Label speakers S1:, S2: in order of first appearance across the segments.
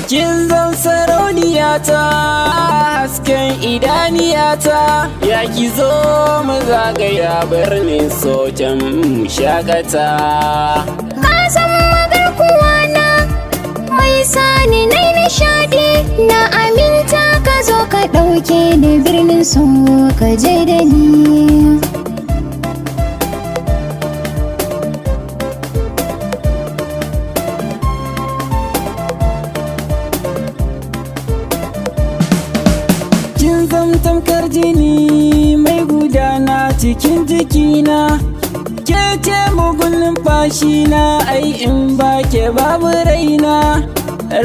S1: Kin zan sarauniyata hasken idaniyata, ya ki zo mu zagaya birnin sojan mu shakata.
S2: Ka san magarkuwa na mai sani nai nishadi, na aminta ka zo ka ɗauke da birnin so ka je da ni.
S1: Kin tamkar jini mai gudana cikin jikina, ke ce mugun numfashina, ai in ba ke babu raina.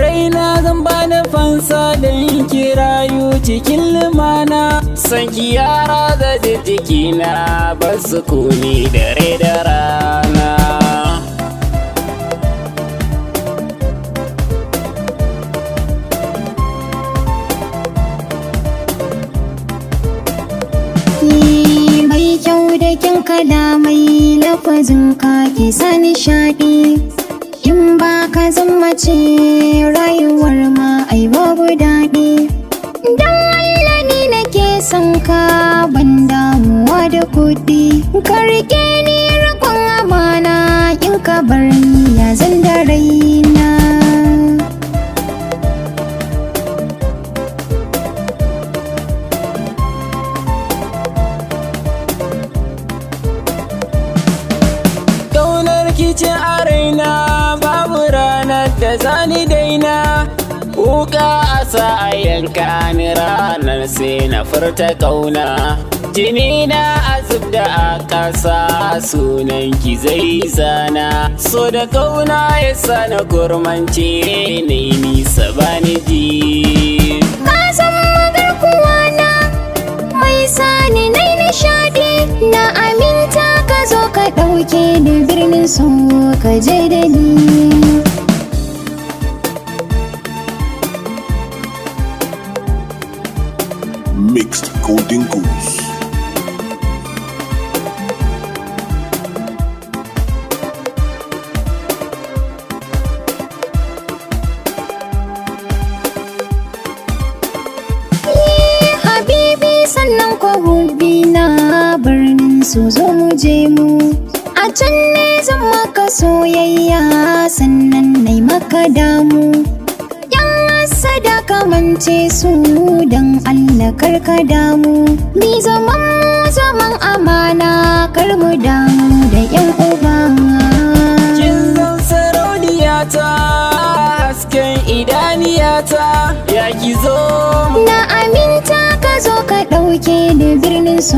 S1: Raina zan ba da fansa don ki rayu cikin lumana, san ki yara da jikina ba su kuni dare da rana.
S2: Mai kyau da kyan kalamai lafazin ka ke sa nishaɗi, in ba ka zama ce rayuwar ma ai babu daɗi. Don Allah ni nake son ka ban damuwa da kuɗi, ka rike ni riƙon amana, in ka bar ni ya zan da raina.
S1: Kicin a raina babu ranar da zani daina, wuka a sa a yanka ni ranar sai na furta kauna. Jini na azub da a ƙasa sunan ki zai zana, so da kauna ya sa na kurmance na yi nisa bani ji.
S2: Ka san magarkuwa na mai sani nai nishaɗi, na aminta ka zo ka ɗauke da birnin so ka je da ni.
S3: Mixed Golden Goose.
S2: Habibi sannan kwa hubbi na birnin su zo mu je mu, a can ne zan maka soyayya sannan nai maka damu. Yan hasada kamance su don Allah karka damu, ni zaman mu zaman amana kar mu damu da yan uba.
S1: Kin zan sarauniyata hasken idaniyata, ya ki zo
S2: Na aminta ka zo ka ɗauke da birnin so